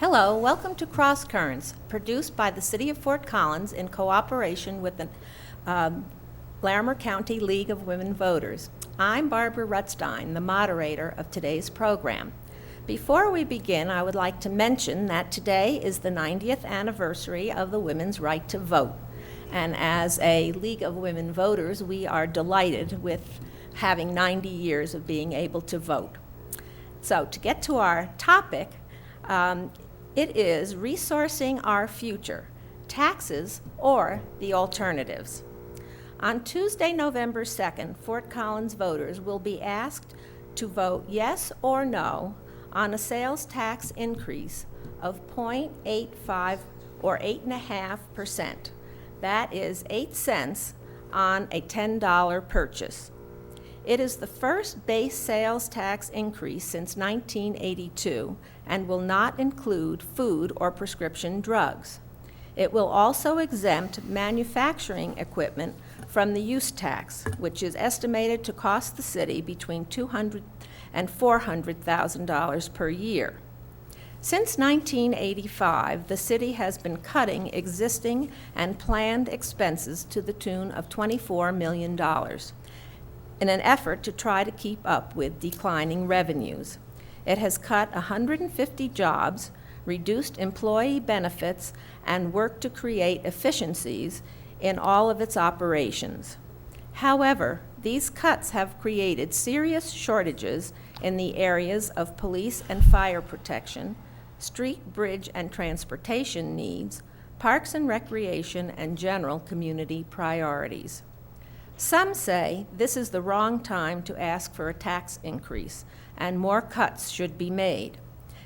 Hello, welcome to CrossCurrents, produced by the City of Fort Collins in cooperation with the Larimer County League of Women Voters. I'm Barbara Rutstein, the moderator of today's program. Before we begin, I would like to mention that today is the 90th anniversary of the women's right to vote. And as a League of Women Voters, we are delighted with having 90 years of being able to vote. So to get to our topic, it is resourcing our future, taxes or the alternatives. On Tuesday, November 2nd, Fort Collins voters will be asked to vote yes or no on a sales tax increase of 0.85 or 8.5%. That is 8 cents on a $10 purchase. It is the first base sales tax increase since 1982 and will not include food or prescription drugs. It will also exempt manufacturing equipment from the use tax, which is estimated to cost the city between $200,000 and $400,000 per year. Since 1985, the city has been cutting existing and planned expenses to the tune of $24 million in an effort to try to keep up with declining revenues. It has cut 150 jobs, reduced employee benefits, and worked to create efficiencies in all of its operations. However, these cuts have created serious shortages in the areas of police and fire protection, street, bridge, and transportation needs, parks and recreation, and general community priorities. Some say this is the wrong time to ask for a tax increase and more cuts should be made.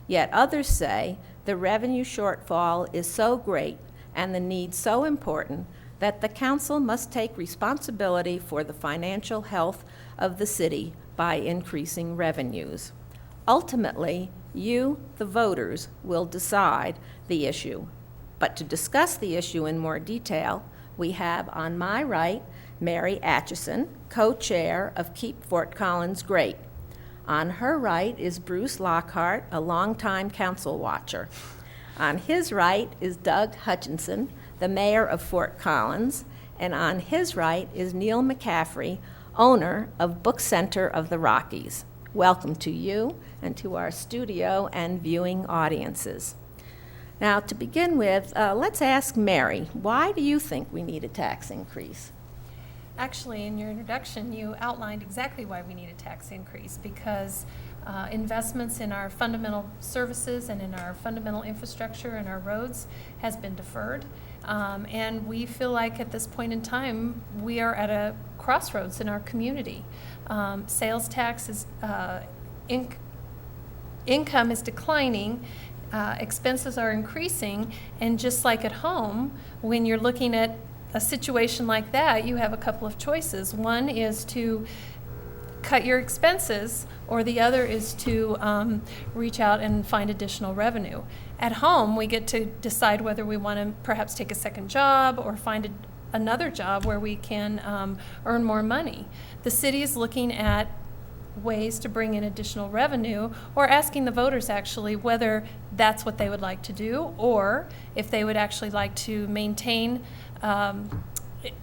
Yet others say the revenue shortfall is so great and the need so important that the council must take responsibility for the financial health of the city by increasing revenues. Ultimately, you, the voters, will decide the issue. But to discuss the issue in more detail, we have on my right Mary Atchison, co-chair of Keep Fort Collins Great. On her right is Bruce Lockhart, a longtime council watcher. On his right is Doug Hutchinson, the mayor of Fort Collins, and on his right is Neil McCaffrey, owner of Book Center of the Rockies. Welcome to you and to our studio and viewing audiences. Now, to begin with, let's ask Mary, why do you think we need a tax increase? Actually, in your introduction, you outlined exactly why we need a tax increase, because investments in our fundamental services and in our fundamental infrastructure and our roads has been deferred. And we feel like at this point in time, we are at a crossroads in our community. Sales tax is, income is declining, expenses are increasing, and just like at home, when you're looking at a situation like that, you have a couple of choices. One is to cut your expenses, or the other is to reach out and find additional revenue. At home, we get to decide whether we want to perhaps take a second job or find another job where we can earn more money. The city is looking at ways to bring in additional revenue, or asking the voters actually whether that's what they would like to do, or if they would actually like to maintain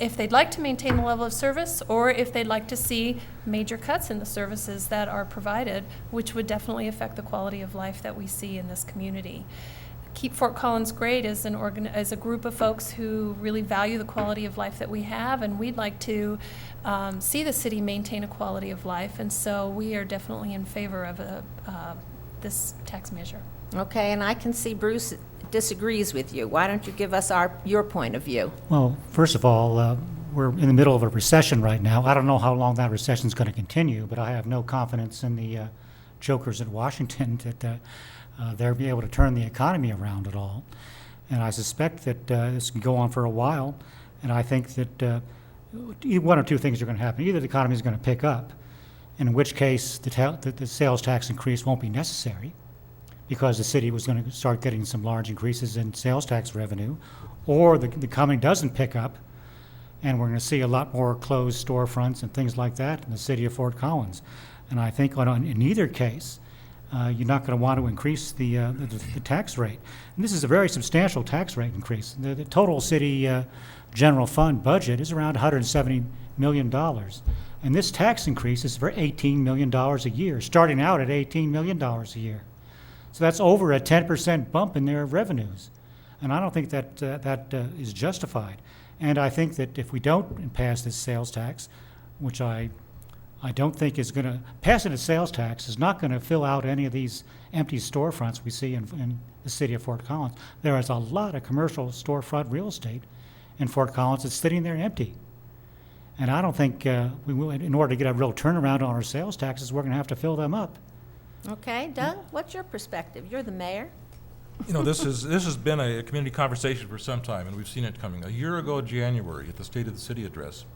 if they'd like to maintain the level of service, or if they'd like to see major cuts in the services that are provided, which would definitely affect the quality of life that we see in this community. Keep Fort Collins Great is a group of folks who really value the quality of life that we have, and we'd like to see the city maintain a quality of life, and so we are definitely in favor of this tax measure. Okay, and I can see Bruce disagrees with you. Why don't you give us your point of view? Well, first of all, we're in the middle of a recession right now. I don't know how long that recession is going to continue, but I have no confidence in the jokers at Washington that they'll be able to turn the economy around at all. And I suspect that this can go on for a while, and I think that one or two things are going to happen. Either the economy is going to pick up, in which case the sales tax increase won't be necessary, because the city was going to start getting some large increases in sales tax revenue, or the economy doesn't pick up, and we're going to see a lot more closed storefronts and things like that in the city of Fort Collins. And I think in either case, you're not going to want to increase the tax rate. And this is a very substantial tax rate increase. The total city general fund budget is around $170 million. And this tax increase is for $18 million a year, starting out at $18 million a year. So that's over a 10% bump in their revenues. And I don't think that is justified. And I think that if we don't pass this sales tax, which I don't think is going to, passing a sales tax is not going to fill out any of these empty storefronts we see in the city of Fort Collins. There is a lot of commercial storefront real estate in Fort Collins that's sitting there empty. And I don't think we will, in order to get a real turnaround on our sales taxes, we're going to have to fill them up. Okay, Doug, what's your perspective? You're the mayor. You know, this has been a community conversation for some time, and we've seen it coming. A year ago, January, at the State of the City address,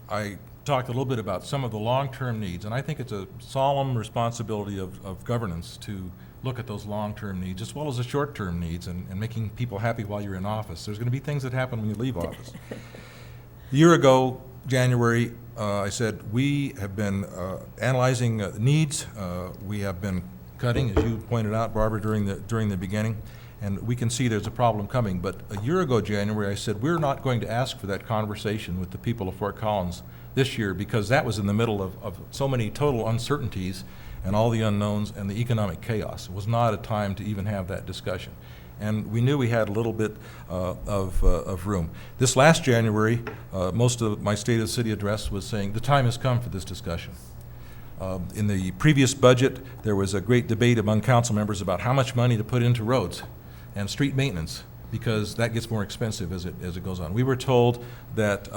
I talked a little bit about some of the long-term needs, and I think it's a solemn responsibility of governance to look at those long-term needs as well as the short-term needs and making people happy while you're in office. There's going to be things that happen when you leave office. A year ago, January, I said, we have been analyzing needs. We have been cutting, as you pointed out, Barbara, during the beginning, and we can see there's a problem coming. But a year ago, January, I said, we're not going to ask for that conversation with the people of Fort Collins this year because that was in the middle of so many total uncertainties and all the unknowns and the economic chaos. It was not a time to even have that discussion. And we knew we had a little bit of room. This last January, most of my State of the City address was saying the time has come for this discussion. In the previous budget, there was a great debate among council members about how much money to put into roads and street maintenance, because that gets more expensive as it goes on. We were told that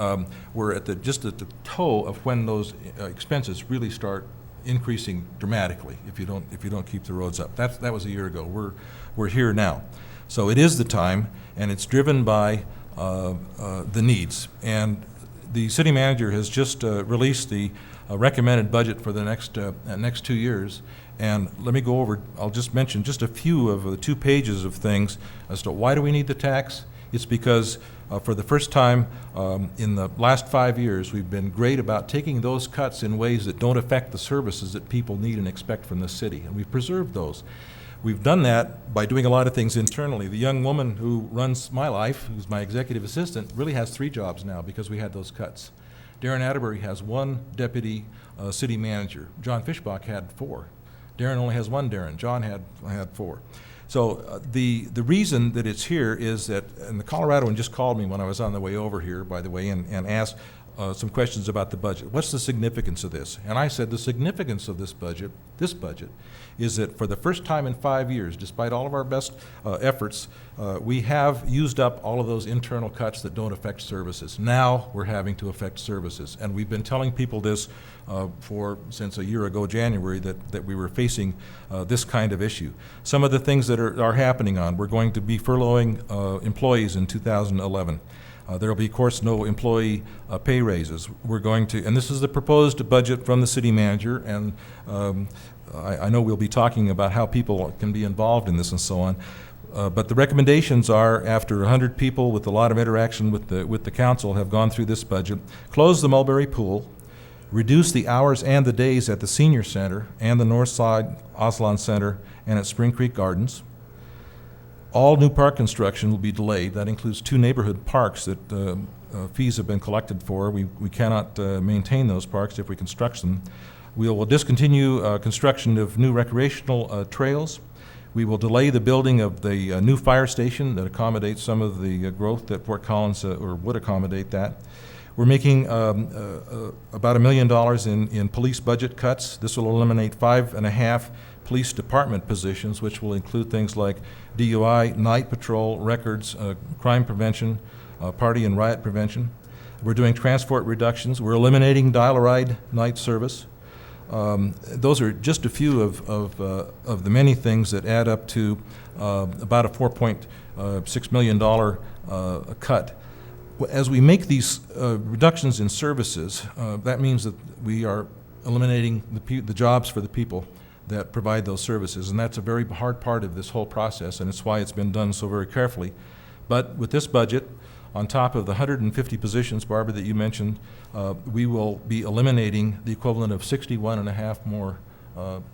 we're just at the toe of when those expenses really start increasing dramatically if you don't keep the roads up. That was a year ago. We're here now. So it is the time, and it's driven by the needs. And the city manager has just released the recommended budget for the next 2 years. And let me go over, I'll just mention just a few of the 2 pages of things as to why do we need the tax. It's because for the first time in the last 5 years, we've been great about taking those cuts in ways that don't affect the services that people need and expect from the city. And we've preserved those. We've done that by doing a lot of things internally. The young woman who runs my life, who's my executive assistant, really has 3 jobs now because we had those cuts. Darren Atterbury has 1 deputy city manager. John Fishbach had 4. Darren only has 1 Darren. John had 4. So the reason that it's here is that, and the Coloradoan just called me when I was on the way over here, by the way, and asked some questions about the budget. What's the significance of this? And I said the significance of this budget, is that for the first time in 5 years, despite all of our best efforts, we have used up all of those internal cuts that don't affect services. Now we're having to affect services. And we've been telling people this since a year ago, January, that we were facing this kind of issue. Some of the things that are happening we're going to be furloughing employees in 2011. There will be, of course, no employee pay raises. We're going to, and this is the proposed budget from the city manager, and I know we'll be talking about how people can be involved in this and so on. But the recommendations are, after 100 people with a lot of interaction with the council have gone through this budget, close the Mulberry Pool, reduce the hours and the days at the Senior Center and the Northside Aslan Center and at Spring Creek Gardens. All new park construction will be delayed. That includes 2 neighborhood parks that fees have been collected for. We cannot maintain those parks if we construct them. We will discontinue construction of new recreational trails. We will delay the building of the new fire station that accommodates some of the growth that Fort Collins or would accommodate that. We're making about $1 million in police budget cuts. This will eliminate 5.5 police department positions, which will include things like DUI, night patrol, records, crime prevention, party and riot prevention. We're doing transport reductions. We're eliminating dial-a-ride night service. Those are just a few of the many things that add up to about a $4.6 million cut. As we make these reductions in services, that means that we are eliminating the jobs for the people that provide those services, and that's a very hard part of this whole process, and it's why it's been done so very carefully. But with this budget, on top of the 150 positions, Barbara, that you mentioned, we will be eliminating the equivalent of 61.5 more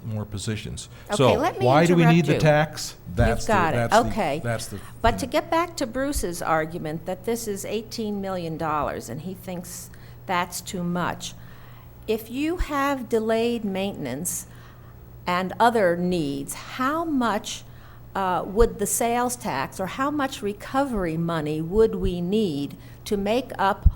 more positions. Okay, So let me why do we need interrupt the you. tax? You've got it, okay. That's the. But to get back to Bruce's argument that this is $18 million, and he thinks that's too much, if you have delayed maintenance and other needs, how much would the sales tax, or how much recovery money would we need to make up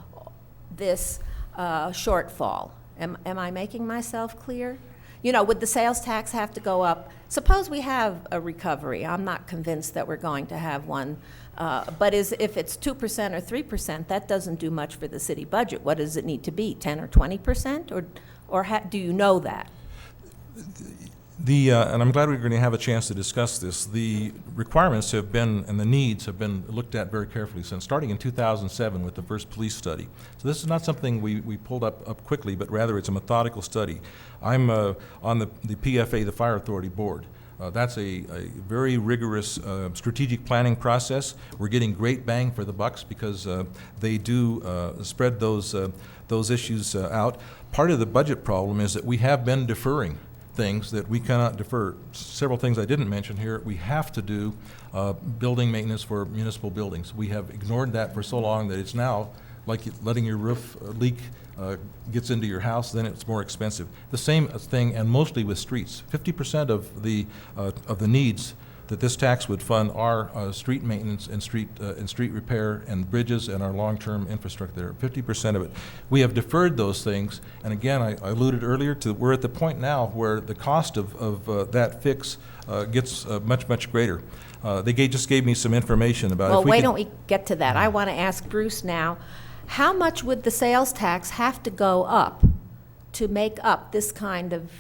this shortfall? Am I making myself clear? You know, would the sales tax have to go up? Suppose we have a recovery. I'm not convinced that we're going to have one. But if it's 2% or 3%, that doesn't do much for the city budget. What does it need to be, 10 or 20%? Or do you know that? And I'm glad we're going to have a chance to discuss this. The requirements have been, and the needs have been looked at very carefully since starting in 2007 with the first police study. So this is not something we pulled up quickly, but rather it's a methodical study. I'm on the PFA, the Fire Authority Board. That's a very rigorous strategic planning process. We're getting great bang for the bucks because they do spread those issues out. Part of the budget problem is that we have been deferring things that we cannot defer. Several things I didn't mention here. We have to do building maintenance for municipal buildings. We have ignored that for so long that it's now like letting your roof leak gets into your house, then it's more expensive. The same thing, and mostly with streets. 50% of the needs that this tax would fund are street maintenance and street repair and bridges and our long-term infrastructure there. 50% of it. We have deferred those things, and again, I alluded earlier to we're at the point now where the cost of that fix gets much greater. They just gave me some information about. Well, why don't we get to that? I want to ask Bruce now. How much would the sales tax have to go up to make up this kind of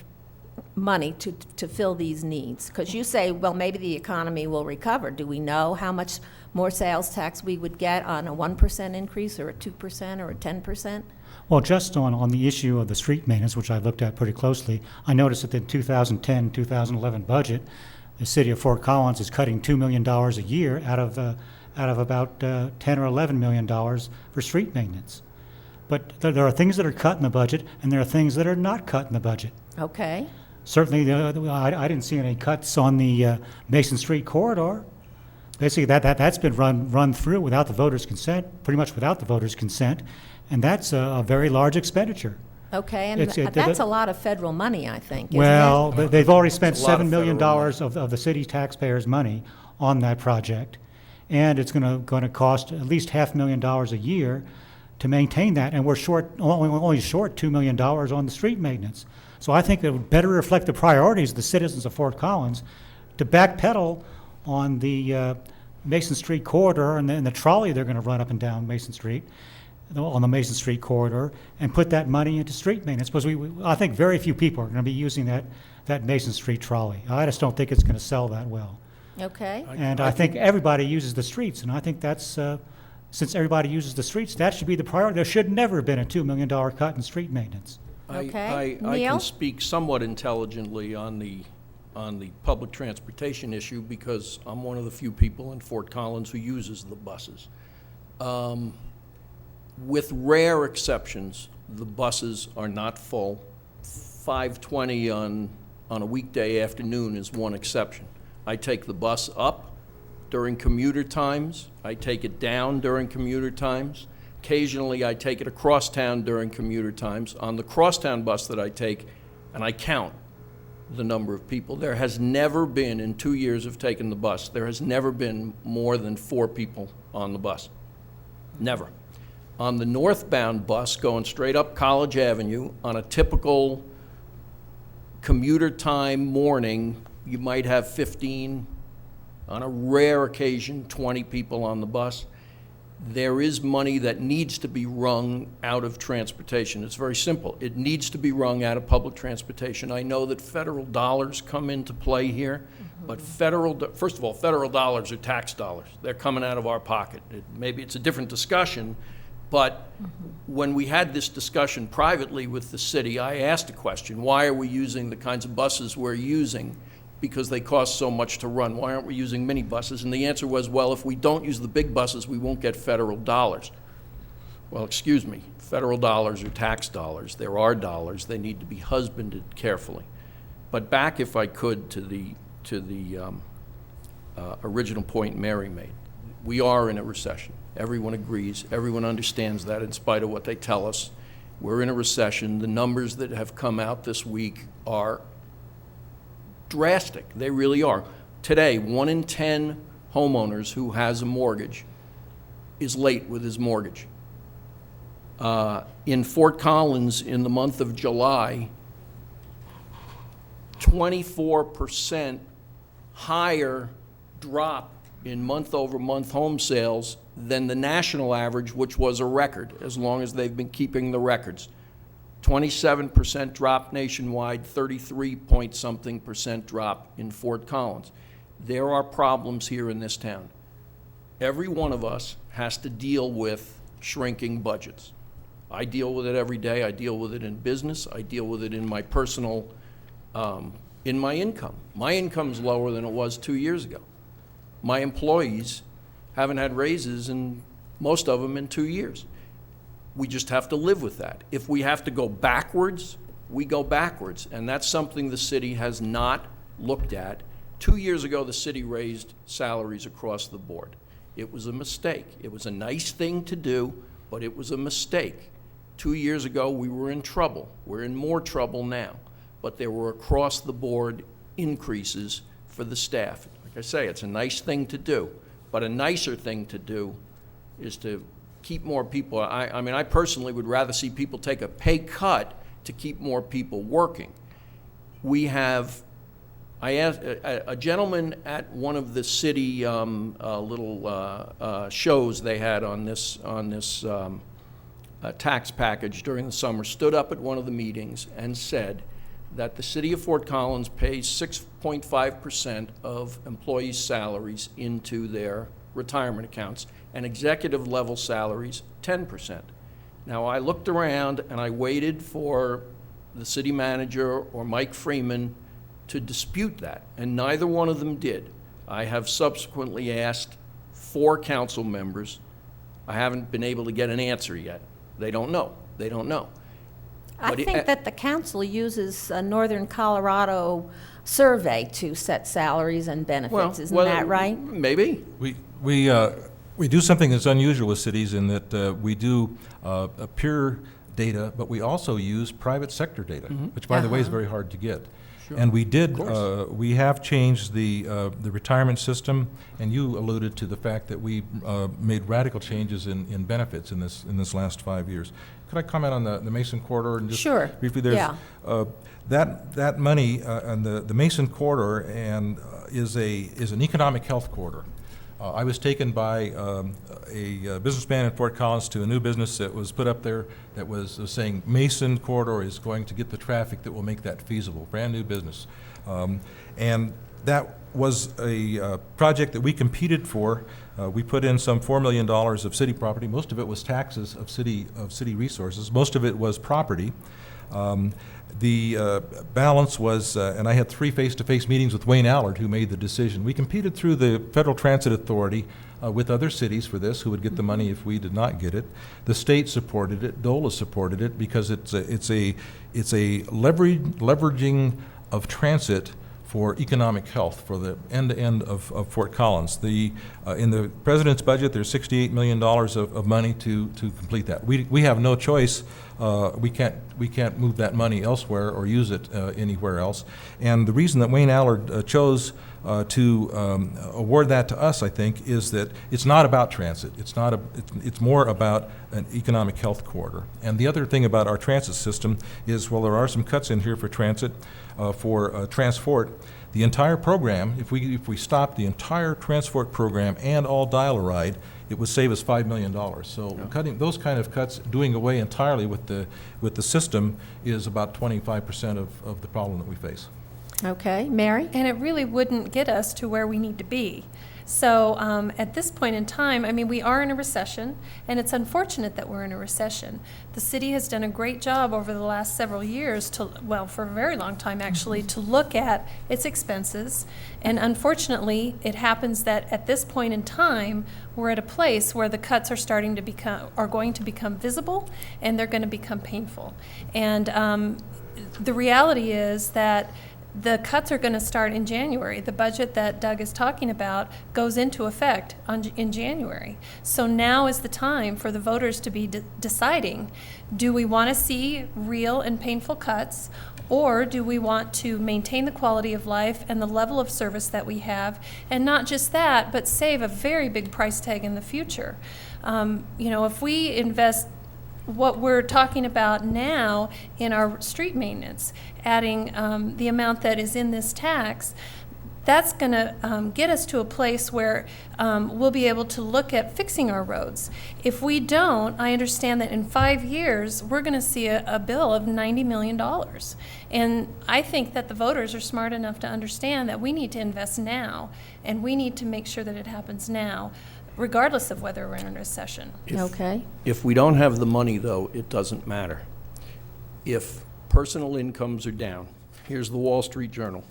money to fill these needs? Because you say, well, maybe the economy will recover. Do we know how much more sales tax we would get on a 1% increase or a 2% or a 10%? Well, just on the issue of the street maintenance, which I looked at pretty closely, I noticed that the 2010-2011 budget, the city of Fort Collins is cutting $2 million a year out of about $10 or $11 million for street maintenance. But there are things that are cut in the budget, and there are things that are not cut in the budget. Okay. Certainly, I didn't see any cuts on the Mason Street corridor. Basically, that's been run through without the voters' consent, pretty much without the voters' consent, and that's a very large expenditure. Okay, and that's a lot of federal money, I think, isn't well, it? they've already spent It's a lot $7 million of of the city taxpayers' money on that project, and it's going to cost at least $500,000 a year to maintain that, and we're only short $2 million on the street maintenance. So I think it would better reflect the priorities of the citizens of Fort Collins to backpedal on the Mason Street corridor and the trolley they're going to run up and down Mason Street, on the Mason Street corridor, and put that money into street maintenance, because I think very few people are going to be using that Mason Street trolley. I just don't think it's going to sell that well. Okay. And I think everybody uses the streets, and I think that's, since everybody uses the streets, that should be the priority. There should never have been a $2 million cut in street maintenance. Okay. I Neil? can speak somewhat intelligently on the public transportation issue because I'm one of the few people in Fort Collins who uses the buses. With rare exceptions, the buses are not full. 5:20 on a weekday afternoon is one exception. I take the bus up during commuter times. I take it down during commuter times. Occasionally, I take it across town during commuter times. On the crosstown bus that I take, and I count the number of people, there has never been, in 2 years of taking the bus, there has never been more than 4 people on the bus. Never. On the northbound bus going straight up College Avenue, on a typical commuter time morning, you might have 15, on a rare occasion, 20 people on the bus. There is money that needs to be wrung out of transportation. It's very simple. It needs to be wrung out of public transportation. I know that federal dollars come into play here, but first of all, federal dollars are tax dollars. They're coming out of our pocket. Maybe it's a different discussion, but when we had this discussion privately with the city, I asked a question: why are we using the kinds of buses we're using? Because they cost so much to run. Why aren't we using minibuses? And the answer was, well, if we don't use the big buses, we won't get federal dollars. Well, excuse me, federal dollars are tax dollars. There are dollars. They need to be husbanded carefully. But back, if I could, to the original point Mary made. We are in a recession. Everyone agrees. Everyone understands that in spite of what they tell us. We're in a recession. The numbers that have come out this week are drastic. They really are. Today, 1 in 10 homeowners who has a mortgage is late with his mortgage. In Fort Collins, in the month of July, 24% higher drop in month-over-month home sales than the national average, which was a record, as long as they've been keeping the records. 27% drop nationwide, 33-point-something% drop in Fort Collins. There are problems here in this town. Every one of us has to deal with shrinking budgets. I deal with it every day. I deal with it in business. I deal with it in my personal, in my income. My income's lower than it was 2 years ago. My employees haven't had raises, in most of them, in 2 years. We just have to live with that. If we have to go backwards, we go backwards, and that's something the city has not looked at. 2 years ago, the city raised salaries across the board. It was a mistake. It was a nice thing to do, but it was a mistake. 2 years ago, we were in trouble. We're in more trouble now, but there were across-the-board increases for the staff. Like I say, it's a nice thing to do, but a nicer thing to do is to keep more people. I mean, I personally would rather see people take a pay cut to keep more people working. We have, I asked a gentleman at one of the city little shows they had on this tax package during the summer, stood up at one of the meetings and said that the city of Fort Collins pays 6.5% of employees' salaries into their retirement accounts, and executive level salaries 10%. Now, I looked around and I waited for the city manager or Mike Freeman to dispute that, and neither one of them did. I have subsequently asked 4 council members. I haven't been able to get an answer yet. They don't know. They don't know. I But think that the council uses a Northern Colorado survey to set salaries and benefits. Isn't that right? Maybe. We do something that's unusual with cities in that we do peer data, but we also use private sector data, which, by the way, is very hard to get. And we did. We have changed the retirement system, and you alluded to the fact that we made radical changes in benefits in this last 5 years. Could I comment on the Mason Corridor and just Sure. briefly? There's Yeah. that money and the Mason Corridor and is an economic health corridor. I was taken by a businessman in Fort Collins to a new business that was put up there that was saying Mason Corridor is going to get the traffic that will make that feasible, brand new business. And that was a project that we competed for. We put in some $4 million of city property. Most of it was taxes of city resources. Most of it was property. The balance was, and I had 3 face-to-face meetings with Wayne Allard, who made the decision. We competed through the Federal Transit Authority with other cities for this, who would get the money if we did not get it. The state supported it. DOLA supported it because it's a leveraging of transit for economic health, for the end-to-end of Fort Collins. In the president's budget, there's $68 million of money to complete that. We have no choice. We can't move that money elsewhere or use it anywhere else. And the reason that Wayne Allard chose to award that to us, I think, is that it's not about transit. It's more about an economic health corridor. And the other thing about our transit system is, while there are some cuts in here for transit, for transport, the entire program, if we stop the entire transport program and all dial-a-ride, it would save us $5 million. So cutting those kind of cuts, doing away entirely with the system, is about 25% of the problem that we face. Okay, Mary? And it really wouldn't get us to where we need to be. So at this point in time, I mean, we are in a recession, and it's unfortunate that we're in a recession. The city has done a great job over the last several years for a very long time actually, to look at its expenses. And unfortunately, it happens that at this point in time, we're at a place where the cuts are going to become visible, and they're going to become painful. And the reality is that the cuts are going to start in January. The budget that Doug is talking about goes into effect in January. So now is the time for the voters to be deciding, do we want to see real and painful cuts, or do we want to maintain the quality of life and the level of service that we have, and not just that, but save a very big price tag in the future? If we invest what we're talking about now in our street maintenance, adding the amount that is in this tax, that's going to get us to a place where we'll be able to look at fixing our roads. If we don't, I understand that in 5 years, we're going to see a bill of $90 million. And I think that the voters are smart enough to understand that we need to invest now, and we need to make sure that it happens now, regardless of whether we're in a recession. Okay. If we don't have the money, though, it doesn't matter. If personal incomes are down, here's the Wall Street Journal.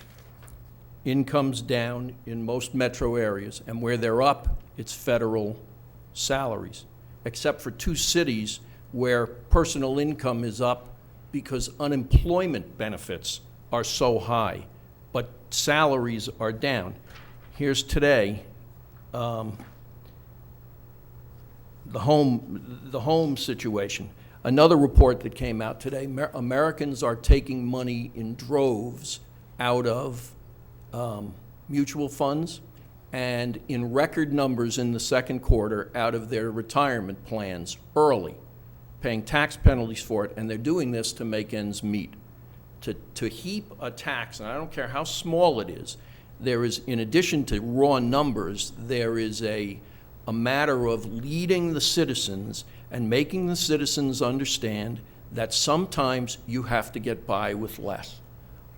Incomes down in most metro areas, and where they're up, it's federal salaries, except for 2 cities where personal income is up because unemployment benefits are so high, but salaries are down. Here's today, the home situation. Another report that came out today, Americans are taking money in droves out of mutual funds and in record numbers in the second quarter out of their retirement plans early, paying tax penalties for it, and they're doing this to make ends meet. To heap a tax, and I don't care how small it is, there is, in addition to raw numbers, there is a matter of leading the citizens and making the citizens understand that sometimes you have to get by with less.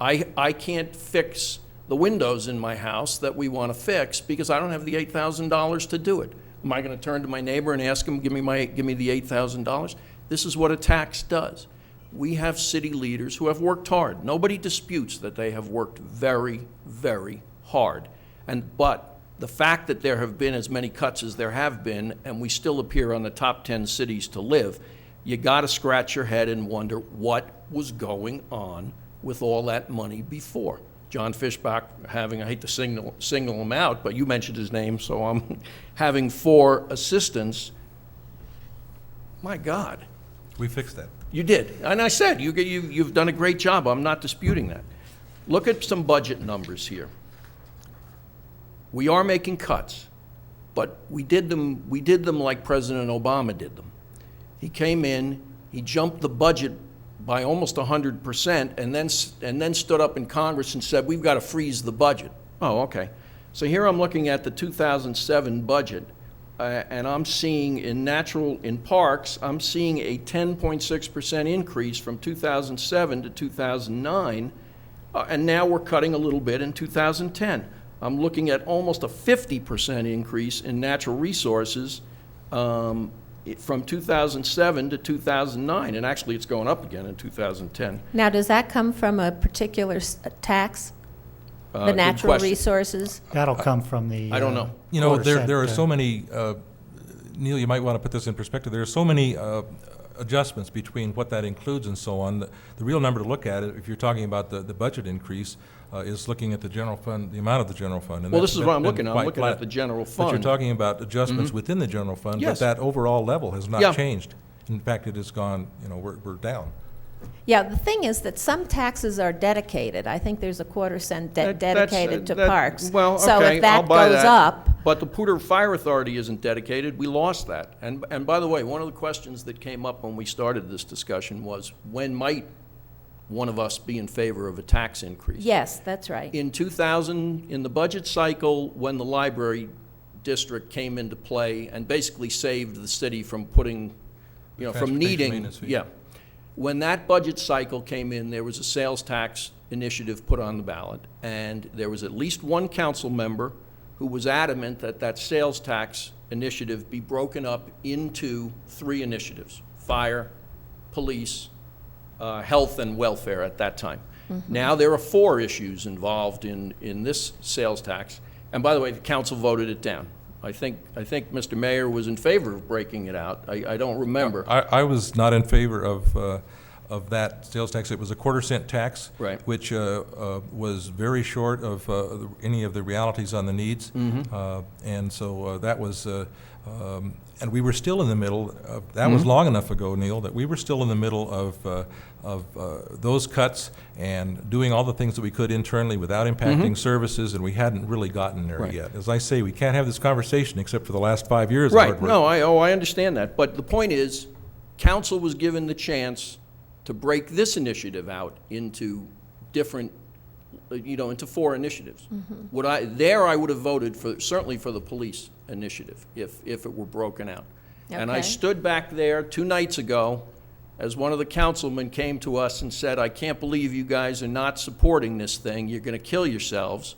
I can't fix the windows in my house that we want to fix because I don't have the $8,000 to do it. Am I going to turn to my neighbor and ask him, give me the $8,000? This is what a tax does. We have city leaders who have worked hard. Nobody disputes that they have worked very, very hard. But the fact that there have been as many cuts as there have been, and we still appear on the top 10 cities to live, you got to scratch your head and wonder what was going on with all that money before. John Fishbach having, I hate to single him out, but you mentioned his name, so I'm having 4 assistants. My God. We fixed that. You did. And I said, you've done a great job. I'm not disputing that. Look at some budget numbers here. We are making cuts, but we did them like President Obama did them. He came in, he jumped the budget by almost 100%, and then stood up in Congress and said, we've got to freeze the budget. Oh, okay. So here I'm looking at the 2007 budget, and I'm seeing in parks, I'm seeing a 10.6% increase from 2007 to 2009, and now we're cutting a little bit in 2010. I'm looking at almost a 50% increase in natural resources from 2007 to 2009, and actually it's going up again in 2010. Now, does that come from a particular tax? The Good natural question. resources? That'll come from the. I don't know. You know, quarter there are cent, so many, Neil, you might want to put this in perspective. There are so many adjustments between what that includes and so on. The real number to look at, if you're talking about the budget increase, is looking at the general fund, the amount of the general fund. And Well, that's this is what I'm been looking at. I'm quite looking flat. at the general But fund. you're talking about adjustments within the general fund, but Yes. that overall level has not Yeah. changed. In fact, it has gone, we're down. Yeah, the thing is that some taxes are dedicated. I think there's a quarter cent That's- dedicated to that- parks. Well, So okay, if that I'll buy goes that. up, But the Poudre Fire Authority isn't dedicated. We lost that. And by the way, one of the questions that came up when we started this discussion was, when might one of us be in favor of a tax increase? yes, that's right. In 2000, in the budget cycle, when the library district came into play and basically saved the city from putting, from Transportation needing, maintenance fee. yeah. When that budget cycle came in, there was a sales tax initiative put on the ballot, and there was at least one council member who was adamant that that sales tax initiative be broken up into 3 initiatives: fire, police, health, and welfare at that time. Now there are 4 issues involved in this sales tax, and by the way, the council voted it down. I think Mr. Mayor was in favor of breaking it out. I don't remember. I was not in favor of of that sales tax. It was a quarter-cent tax, Right. which was very short of any of the realities on the needs. And so that was, and we were still in the middle of, that was long enough ago, Neil, that we were still in the middle of those cuts and doing all the things that we could internally without impacting services, and we hadn't really gotten there Right. yet. As I say, we can't have this conversation except for the last 5 years. of Right, hard work. no, I understand that, but the point is, council was given the chance to break this initiative out into different, into 4 initiatives. I would have voted for, certainly for the police initiative, if it were broken out. And I Okay. stood back there 2 nights ago, as one of the councilmen came to us and said, "I can't believe you guys are not supporting this thing, you're gonna kill yourselves."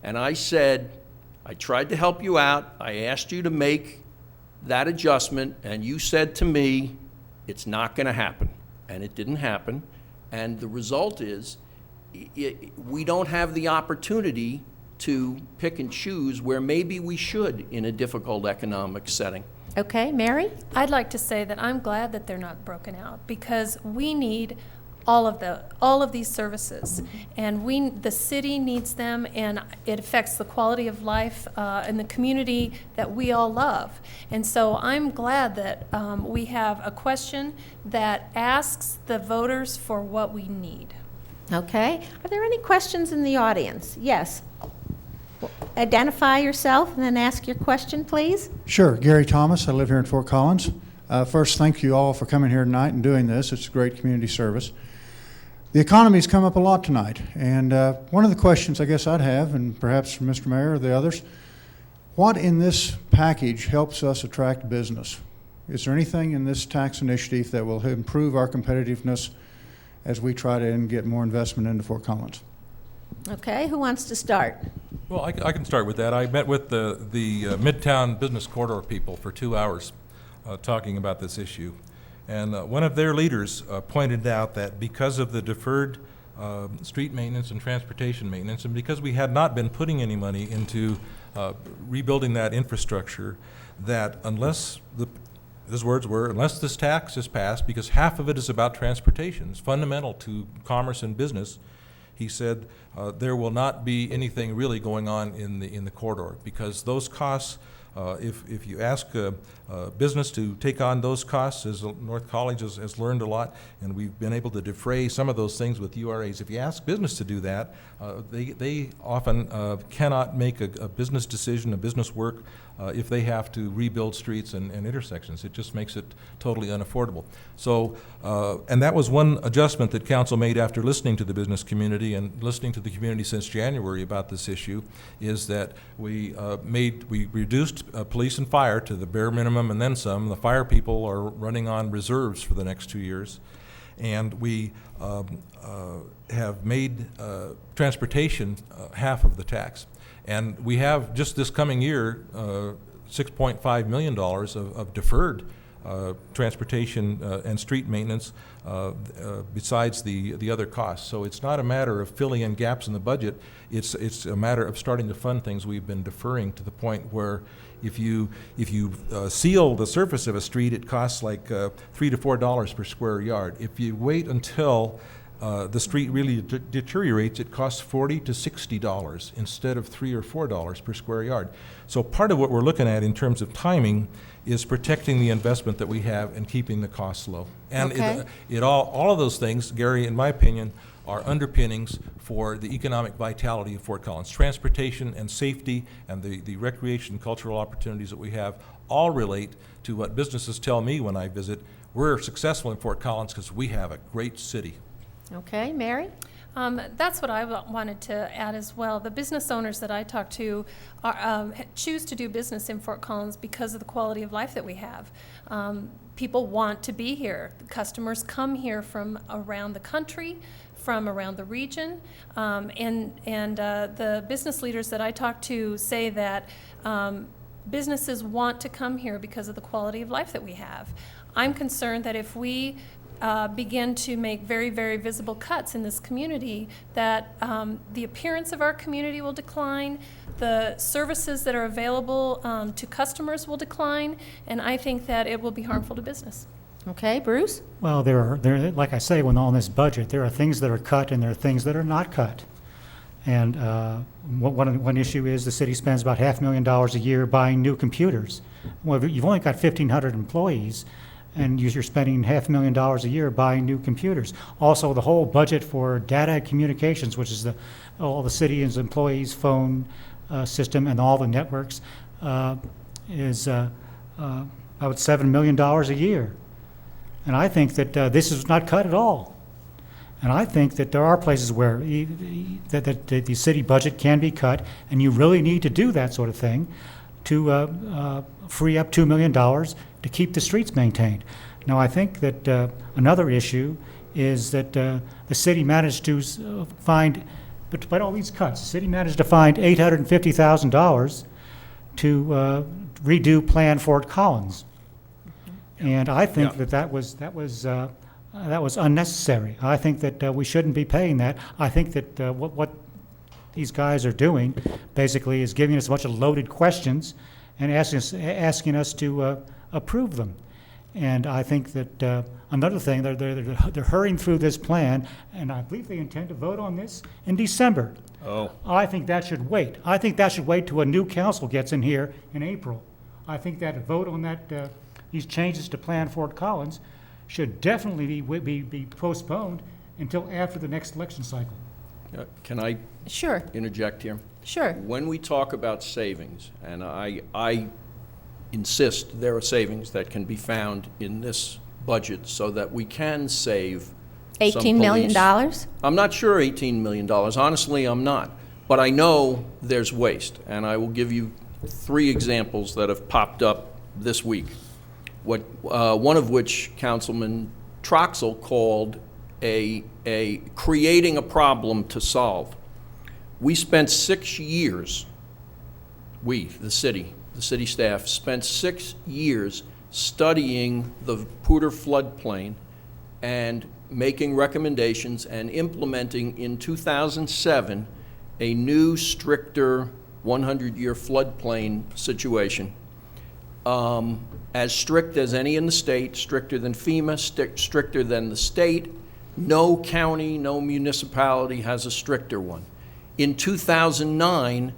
And I said, I tried to help you out, I asked you to make that adjustment, and you said to me, it's not going to happen. And it didn't happen. And the result is, we don't have the opportunity to pick and choose where maybe we should in a difficult economic setting. Okay, Mary? I'd like to say that I'm glad that they're not broken out, because we need all of these services, and the city needs them, and it affects the quality of life in the community that we all love. And so I'm glad that we have a question that asks the voters for what we need. Okay. Are there any questions in the audience? Yes. Identify yourself and then ask your question, please. Sure. Gary Thomas. I live here in Fort Collins. First, thank you all for coming here tonight and doing this. It's a great community service. The economy's come up a lot tonight, and one of the questions I guess I'd have, and perhaps from Mr. Mayor or the others, what in this package helps us attract business? Is there anything in this tax initiative that will improve our competitiveness as we try to get more investment into Fort Collins? Okay, who wants to start? Well, I can start with that. I met with the Midtown Business Corridor people for 2 hours talking about this issue. And one of their leaders pointed out that because of the deferred street maintenance and transportation maintenance, and because we had not been putting any money into rebuilding that infrastructure, that unless his words were, unless this tax is passed, because half of it is about transportation, it's fundamental to commerce and business, he said there will not be anything really going on in the corridor, because those costs, if you ask business to take on those costs, as North College has learned a lot, and we've been able to defray some of those things with URAs. If you ask business to do that, they often cannot make a business decision, a business work, if they have to rebuild streets and intersections. It just makes it totally unaffordable. So, and that was one adjustment that council made after listening to the business community and listening to the community since January about this issue, is that we reduced police and fire to the bare minimum and then some. The fire people are running on reserves for the next 2 years. And we have made transportation half of the tax. And we have, just this coming year, $6.5 million of deferred transportation and street maintenance besides the other costs. So it's not a matter of filling in gaps in the budget. It's a matter of starting to fund things we've been deferring, to the point where if you seal the surface of a street, it costs like $3 to $4 per square yard. If you wait until the street really deteriorates, it costs $40 to $60 instead of $3 or $4 per square yard. So part of what we're looking at in terms of timing is protecting the investment that we have and keeping the costs low. And Okay. all of those things, Gary, in my opinion, are underpinnings for the economic vitality of Fort Collins. Transportation and safety and the recreation and cultural opportunities that we have all relate to what businesses tell me when I visit. We're successful in Fort Collins because we have a great city. Okay, Mary? That's what I wanted to add as well. The business owners that I talk to choose to do business in Fort Collins because of the quality of life that we have. People want to be here. The customers come here from around the country, from around the region, and the business leaders that I talk to say that businesses want to come here because of the quality of life that we have. I'm concerned that if we begin to make very, very visible cuts in this community, that the appearance of our community will decline, the services that are available to customers will decline, and I think that it will be harmful to business. Okay, Bruce? Well, like I say, when on this budget, there are things that are cut and there are things that are not cut. And one issue is the city spends about $500,000 a year buying new computers. Well, you've only got 1,500 employees, and you're spending $500,000 a year buying new computers. Also, the whole budget for data and communications, which is all the city's employees' phone system and all the networks, is about $7 million a year. And I think that this is not cut at all. And I think that there are places where that the city budget can be cut, and you really need to do that sort of thing to free up $2 million to keep the streets maintained. Now, I think that another issue is that the city managed to find, despite all these cuts, the city managed to find $850,000 to redo Plan Fort Collins. And I think that was unnecessary. I think that we shouldn't be paying that. I think that what these guys are doing basically is giving us a bunch of loaded questions and asking us to approve them. And I think that another thing, they're hurrying through this plan, and I believe they intend to vote on this in December. Oh. I think that should wait. I think that should wait till a new council gets in here in April. I think that a vote on that these changes to Plan Fort Collins should definitely be postponed until after the next election cycle. Can I Sure, interject here? sure. When we talk about savings, and I insist there are savings that can be found in this budget so that we can save some $18 million? police. I'm not sure $18 million. Honestly, I'm not. But I know there's waste, and I will give you 3 examples that have popped up this week. One of which Councilman Troxel called a creating a problem to solve. We spent 6 years, the city staff, spent 6 years studying the Poudre floodplain and making recommendations and implementing in 2007 a new, stricter 100-year floodplain situation. As strict as any in the state, stricter than FEMA, stricter than the state. No county, no municipality has a stricter one. In 2009,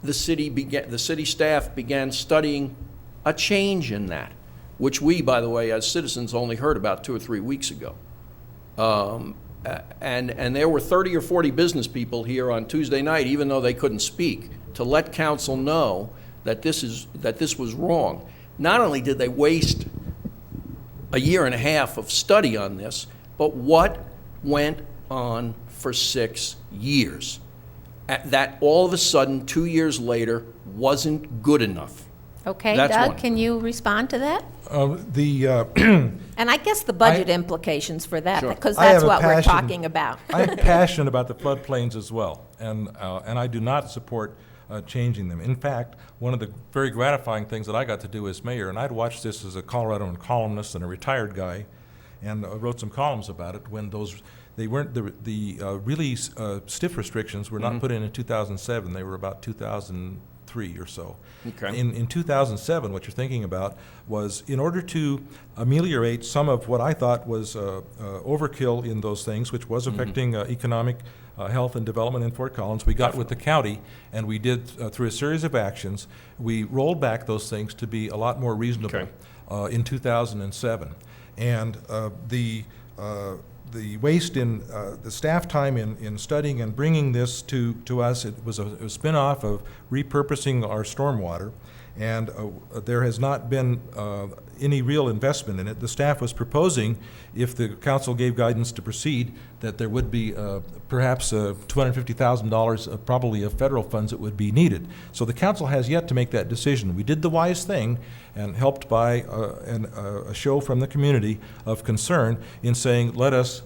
the city staff began studying a change in that, which we, by the way, as citizens only heard about 2 or 3 weeks ago. And there were 30 or 40 business people here on Tuesday night, even though they couldn't speak, to let council know that this was wrong. Not only did they waste a year and a half of study on this, but what went on for 6 years? That all of a sudden, 2 years later, wasn't good enough. Okay, That's Doug, one. can you respond to that? The And I guess the budget implications for that, Sure. because I have that's a what we're passion- talking about. I'm passionate about the floodplains as well, and I do not support changing them. In fact, one of the very gratifying things that I got to do as mayor, and I'd watched this as a Coloradoan columnist and a retired guy, and wrote some columns about it when they weren't the really stiff restrictions were not put in 2007. They were about 2003 or so. Okay. In 2007, what you're thinking about was, in order to ameliorate some of what I thought was overkill in those things, which was affecting economic health and development in Fort Collins, we got with the county, and we did, through a series of actions, we rolled back those things to be a lot more reasonable in 2007. And the waste in the staff time in studying and bringing this to us, it was a spin-off of repurposing our stormwater, and there has not been any real investment in it. The staff was proposing, if the council gave guidance to proceed, that there would be perhaps $250,000 probably of federal funds that would be needed. So the council has yet to make that decision. We did the wise thing, and helped by a show from the community of concern in saying, let us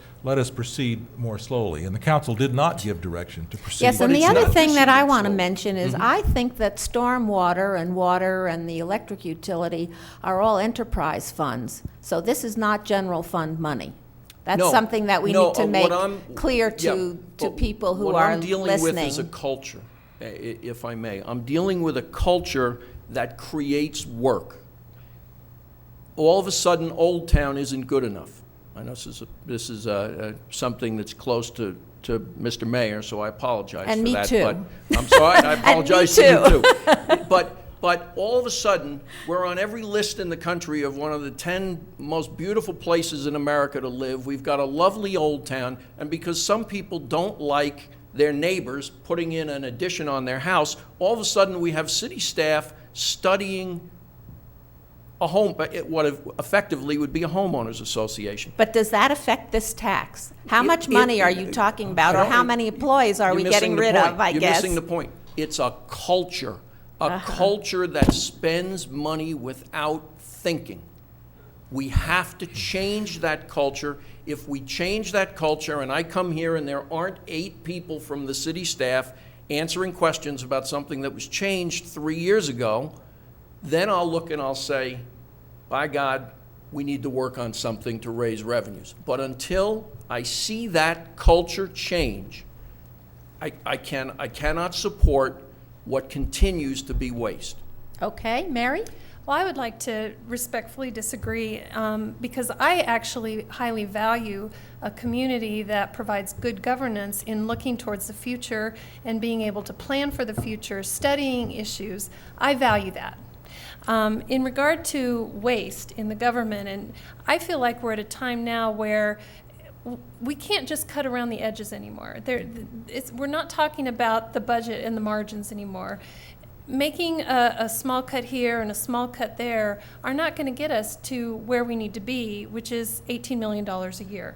proceed more slowly. And the council did not give direction to proceed. Yes, and But the it's other not thing that I proceeding want to slowly. mention is I think that stormwater and water and the electric utility are all enterprise funds. So this is not general fund money. That's No, something that we no, need to what make I'm- clear yeah, to but people who what are I'm dealing with is a listening. culture, if I may. I'm dealing with a culture that creates work. all of a sudden, Old Town isn't good enough. I know this is something that's close to Mr. Mayor, so I apologize And for me that. too. But I'm sorry, I apologize to too. you too. But all of a sudden, we're on every list in the country of one of the 10 most beautiful places in America to live. We've got a lovely Old Town, and because some people don't like their neighbors putting in an addition on their house, all of a sudden we have city staff studying a home, what effectively would be a homeowners association. But does that affect this tax? How much It- money are you talking about, or how many employees are we getting rid of, I guess? You're missing the point. It's a culture, culture that spends money without thinking. We have to change that culture. If we change that culture, and I come here and there aren't 8 people from the city staff answering questions about something that was changed 3 years ago, then I'll look and I'll say, by God, we need to work on something to raise revenues. But until I see that culture change, I cannot support what continues to be waste. Okay, Mary? Well, I would like to respectfully disagree because I actually highly value a community that provides good governance in looking towards the future and being able to plan for the future, studying issues. I value that. In regard to waste in the government, and I feel like we're at a time now where we can't just cut around the edges anymore. We're not talking about the budget and the margins anymore. Making a small cut here and a small cut there are not going to get us to where we need to be, which is $18 million a year.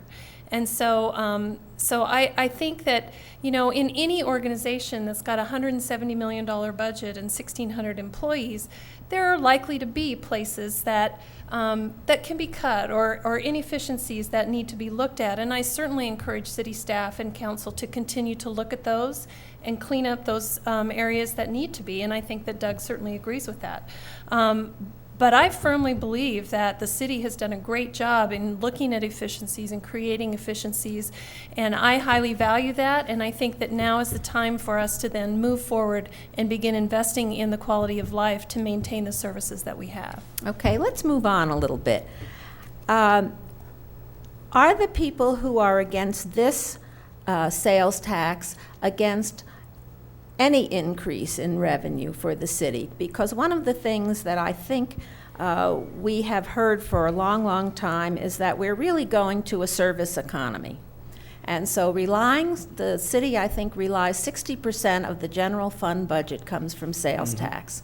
And so I think that, in any organization that's got a $170 million budget and 1,600 employees, there are likely to be places that can be cut or inefficiencies that need to be looked at. And I certainly encourage city staff and council to continue to look at those and clean up those areas that need to be. And I think that Doug certainly agrees with that. But I firmly believe that the city has done a great job in looking at efficiencies and creating efficiencies, and I highly value that, and I think that now is the time for us to then move forward and begin investing in the quality of life to maintain the services that we have. Okay, let's move on a little bit. Are the people who are against this sales tax against any increase in revenue for the city? Because one of the things that I think we have heard for a long, long time is that we're really going to a service economy. And so the city, I think, relies 60% of the general fund budget comes from sales tax.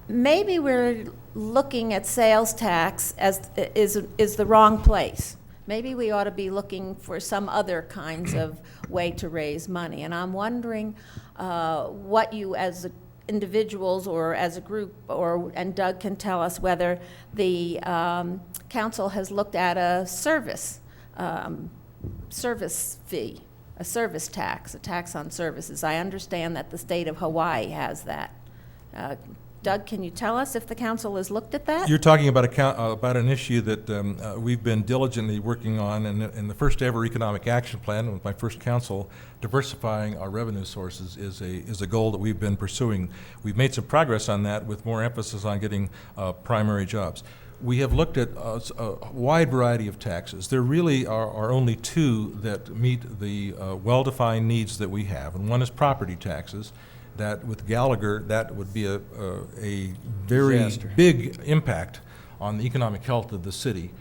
Maybe we're looking at sales tax as is the wrong place. Maybe we ought to be looking for some other kinds of way to raise money. And I'm wondering what you as individuals or as a group, and Doug can tell us whether the council has looked at a service fee, a service tax, a tax on services. I understand that the state of Hawaii has that. Doug, can you tell us if the council has looked at that? You're talking about an issue that we've been diligently working on in the first ever economic action plan with my first council. Diversifying our revenue sources is a goal that we've been pursuing. We've made some progress on that with more emphasis on getting primary jobs. We have looked at a wide variety of taxes. There really are only 2 that meet the well-defined needs that we have, and one is property taxes. That with Gallagher, that would be a very Disaster. big impact on the economic health of the city.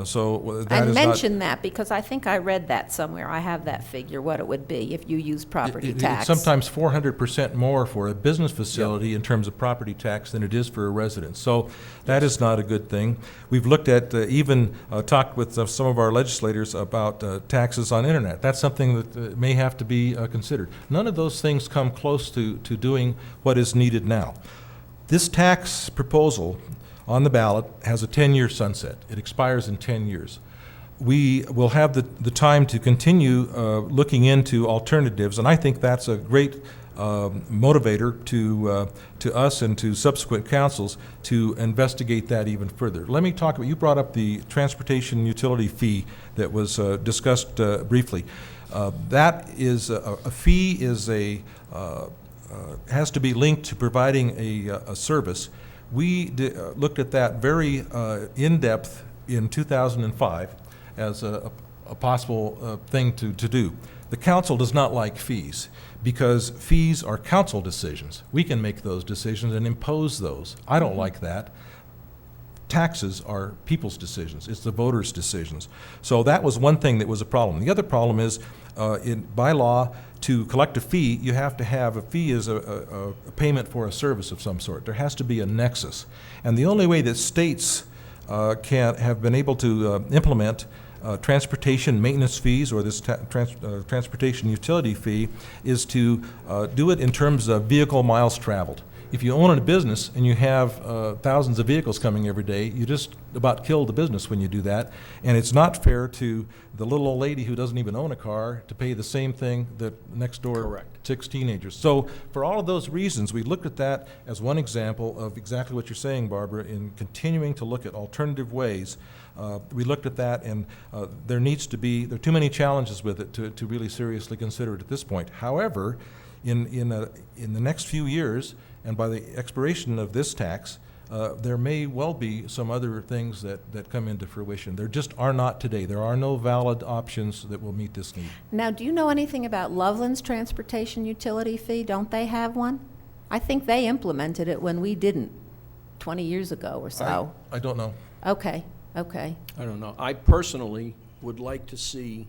So that I is mentioned that because I think I read that somewhere. I have that figure, what it would be if you use property tax. It's sometimes 400% more for a business facility in terms of property tax than it is for a residence. So that is not a good thing. We've looked at, even talked with some of our legislators about taxes on internet. That's something that may have to be considered. None of those things come close to doing what is needed now. This tax proposal on the ballot has a 10-year sunset. It expires in 10 years. We will have the time to continue looking into alternatives, and I think that's a great motivator to us and to subsequent councils to investigate that even further. Let me talk about, you brought up the transportation utility fee that was discussed briefly. That is a fee is has to be linked to providing a service. We looked at that very in-depth in 2005 as a possible thing to do. The council does not like fees because fees are council decisions. We can make those decisions and impose those. I don't like that. Taxes are people's decisions. It's the voters' decisions. So that was one thing that was a problem. The other problem is, by law, to collect a fee, you have to have a fee as a payment for a service of some sort. There has to be a nexus. And the only way that states have been able to implement transportation maintenance fees or this transportation utility fee is to do it in terms of vehicle miles traveled. If you own a business and you have thousands of vehicles coming every day, you just about kill the business when you do that. And it's not fair to the little old lady who doesn't even own a car to pay the same thing that next door Correct. 6 teenagers. So for all of those reasons, we looked at that as one example of exactly what you're saying, Barbara, in continuing to look at alternative ways. We looked at that, and there are too many challenges with it to really seriously consider it at this point. However, in the next few years, and by the expiration of this tax, there may well be some other things that come into fruition. There just are not today. There are no valid options that will meet this need. Now, do you know anything about Loveland's transportation utility fee? Don't they have one? I think they implemented it when we didn't, 20 years ago or so. I don't know. Okay. I don't know. I personally would like to see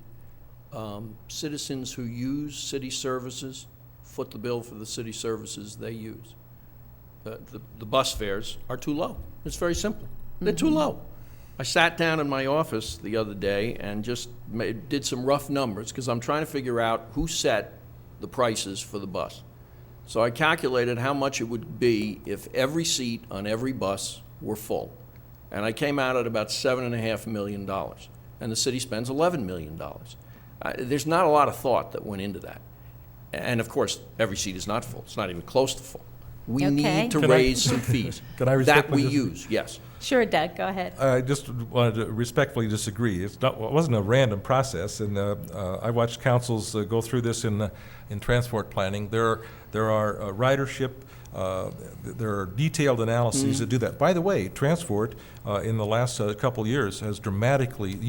citizens who use city services foot the bill for the city services they use. The bus fares are too low. It's very simple. They're too low. I sat down in my office the other day and just did some rough numbers because I'm trying to figure out who set the prices for the bus. So I calculated how much it would be if every seat on every bus were full. And I came out at about $7.5 million. And the city spends $11 million. There's not a lot of thought that went into that. And of course, every seat is not full. It's not even close to full. We Okay. need to Can I- raise some fees. Can I that respectfully we dis- use, yes. Sure, Doug, go ahead. I just wanted to respectfully disagree. It wasn't a random process, and I watched councils go through this in transport planning. There are ridership. There are detailed analyses that do that. By the way, transport in the last couple years use has dramatically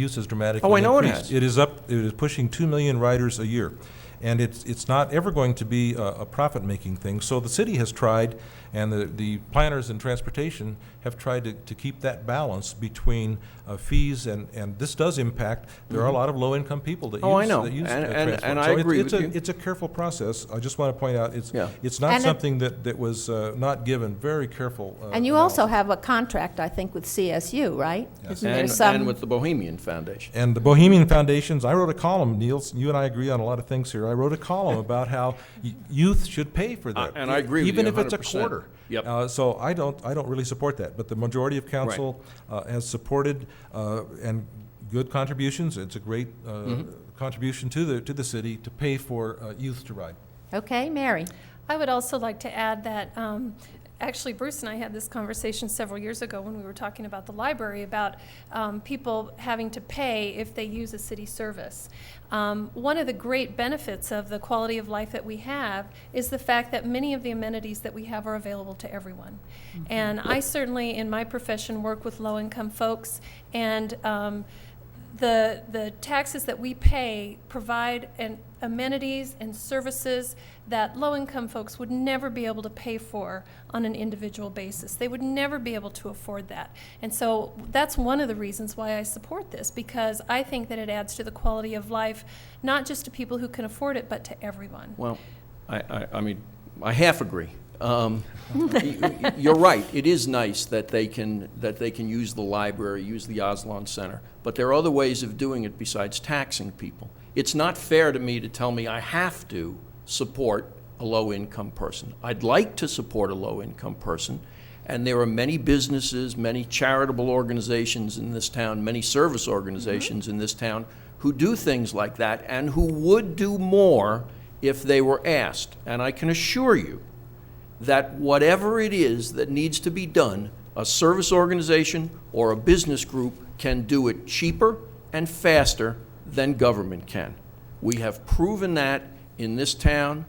Oh, I know it increased. has. It is pushing 2 million riders a year. And it's not ever going to be a profit-making thing. So the city has tried, and the planners in transportation have tried to keep that balance between fees and this does impact. There are a lot of low-income people that Oh, I use know. that use And transport. I So agree with you. It's a careful process. I just want to point out Yeah. it's not And something that was not given very careful. And you also analysis. have a contract, I think, with CSU, right? Yes. Isn't there And some? with the Bohemian Foundation. And the Bohemian Foundations, I wrote a column, Niels, you and I agree on a lot of things here. I wrote a column about how youth should pay for that. And I agree with even you if it's a 100%. quarter. Yep. So I don't really support that, but the majority of council has supported and good contributions. It's a great contribution to the city to pay for youth to ride. Okay, Mary. I would also like to add that, actually, Bruce and I had this conversation several years ago when we were talking about the library, about people having to pay if they use a city service. One of the great benefits of the quality of life that we have is the fact that many of the amenities that we have are available to everyone. And I certainly, in my profession, work with low-income folks, and the taxes that we pay provide amenities and services that low-income folks would never be able to pay for on an individual basis. They would never be able to afford that. And so that's one of the reasons why I support this, because I think that it adds to the quality of life, not just to people who can afford it, but to everyone. Well, I mean, I half agree. You're right. It is nice that they can use the library, use the Aslan Center, but there are other ways of doing it besides taxing people. It's not fair to me to tell me I have to support a low-income person. I'd like to support a low-income person, and there are many businesses, many charitable organizations in this town, many service organizations in this town who do things like that and who would do more if they were asked. And I can assure you that whatever it is that needs to be done, a service organization or a business group can do it cheaper and faster than government can. We have proven that in this town